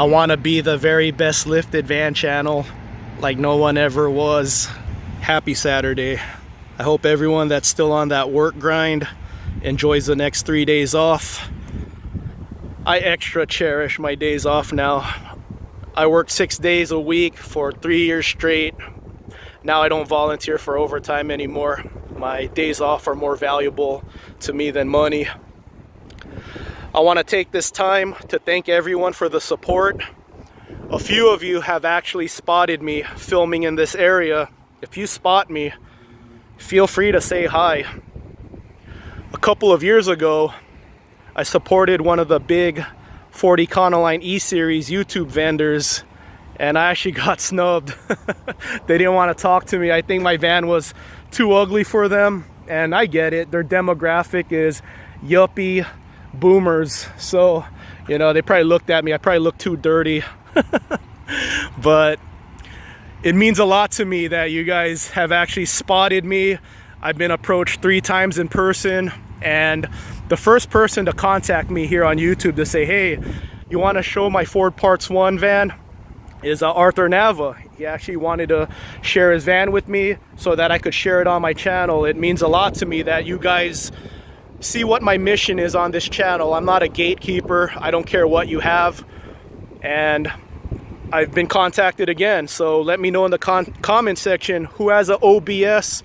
I want to be the very best lifted van channel like no one ever was. Happy Saturday. I hope everyone that's still on that work grind enjoys the next 3 days off. I extra cherish my days off now. I worked 6 days a week for 3 years straight. Now I don't volunteer for overtime anymore. My days off are more valuable to me than money. I want to take this time to thank everyone for the support. A few of you have actually spotted me filming in this area. If you spot me, feel free to say hi. A couple of years ago, I supported one of the big 40 Econoline E-Series YouTube vendors, and I actually got snubbed. They didn't want to talk to me. I think my van was too ugly for them, and I get it. Their demographic is yuppie boomers, so you know, they probably looked at me. I probably looked too dirty. But it means a lot to me that you guys have actually spotted me. I've been approached 3 times in person, and the first person to contact me here on YouTube to say, hey, you want to show my Ford Parts 1 van, is Arthur Nava. He actually wanted to share his van with me so that I could share it on my channel. It means a lot to me that you guys see what my mission is on this channel. I'm not a gatekeeper. I don't care what you have. And I've been contacted again, so let me know in the comment section who has an OBS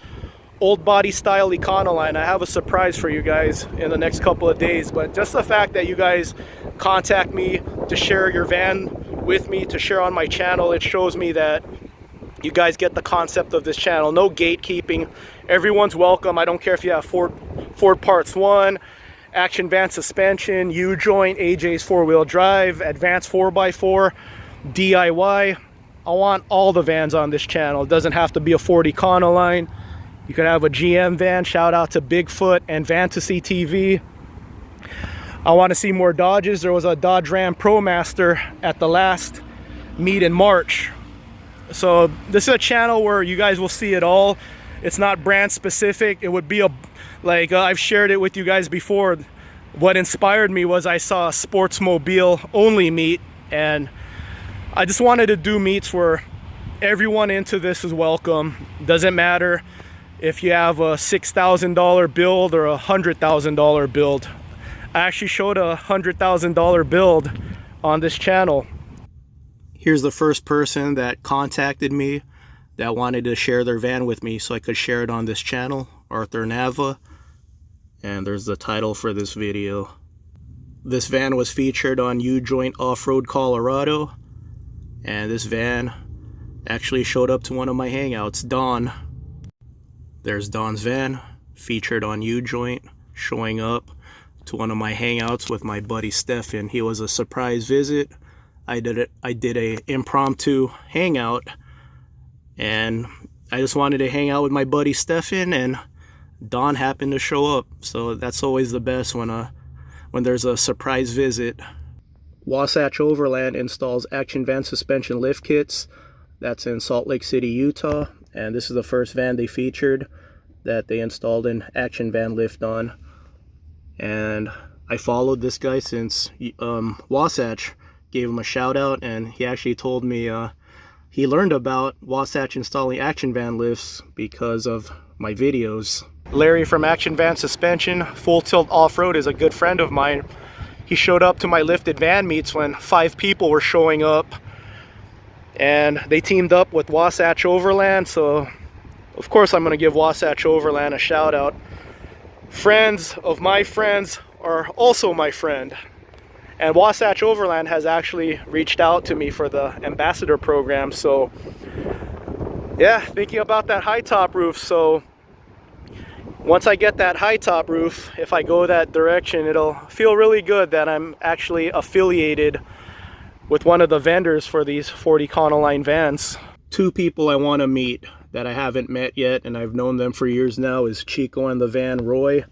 old body style Econoline. I have a surprise for you guys in the next couple of days. But just the fact that you guys contact me to share your van with me, to share on my channel, it shows me that you guys get the concept of this channel. No gatekeeping. Everyone's welcome. I don't care if you have Ford Parts 1, Action Van Suspension, U-joint, AJ's 4-wheel drive, Advanced 4x4, DIY. I want all the vans on this channel. It doesn't have to be a Ford Econoline. You could have a GM van. Shout out to Bigfoot and Fantasy TV. I want to see more Dodges. There was a Dodge Ram ProMaster at the last meet in March. So this is a channel where you guys will see it all. It's not brand specific. It would be I've shared it with you guys before. What inspired me was I saw a Sportsmobile only meet, and I just wanted to do meets where everyone into this is welcome. Doesn't matter if you have a $6,000 build or a $100,000 build. I actually showed a $100,000 build on this channel. Here's the first person that contacted me that wanted to share their van with me so I could share it on this channel, Arthur Nava. And there's the title for this video. This van was featured on U-Joint Off-Road Colorado, and this van actually showed up to one of my hangouts. Don. There's Don's van, featured on U-Joint, showing up to one of my hangouts with my buddy Stefan. He was a surprise visit. I did a impromptu hangout, and I just wanted to hang out with my buddy Stefan, and Don happened to show up. So that's always the best when there's a surprise visit. Wasatch Overland installs Action Van Suspension lift kits. That's in Salt Lake City, Utah, and this is the first van they featured that they installed an Action Van lift on. And I followed this guy since Wasatch gave him a shout out, and he actually told me he learned about Wasatch installing Action Van lifts because of my videos. Larry from Action Van Suspension Full Tilt Off-Road is a good friend of mine. He showed up to my lifted van meets when 5 people were showing up, and they teamed up with Wasatch Overland, so of course I'm going to give Wasatch Overland a shout out. Friends of my friends are also my friend, and Wasatch Overland has actually reached out to me for the ambassador program. So yeah, thinking about that high top roof. So once I get that high top roof, if I go that direction, it'll feel really good that I'm actually affiliated with one of the vendors for these 40 Econoline vans. 2 people I want to meet that I haven't met yet, and I've known them for years now, is Chico and the Van Roy.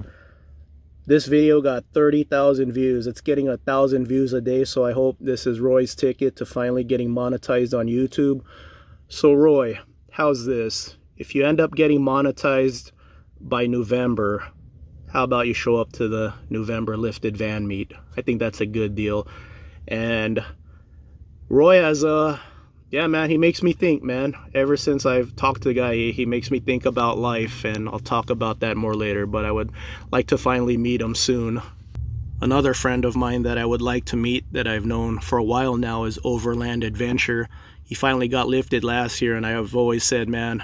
This video got 30,000 views. It's getting 1,000 views a day, so I hope this is Roy's ticket to finally getting monetized on YouTube. So Roy, how's this? If you end up getting monetized by November, how about you show up to the November lifted van meet? I think that's a good deal. And Roy has yeah, man, he makes me think, man. Ever since I've talked to the guy, he makes me think about life, and I'll talk about that more later, but I would like to finally meet him soon. Another friend of mine that I would like to meet that I've known for a while now is Overland Adventure. He finally got lifted last year, and I have always said, man,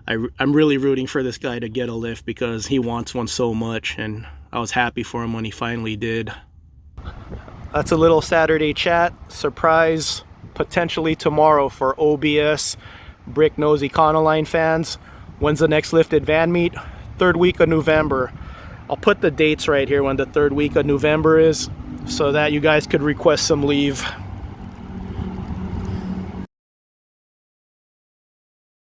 I'm really rooting for this guy to get a lift because he wants one so much, and I was happy for him when he finally did. That's a little Saturday chat. Surprise potentially tomorrow for OBS Brick Nose Econoline fans. When's the next lifted van meet? Third week of November. I'll put the dates right here when the third week of November is so that you guys could request some leave.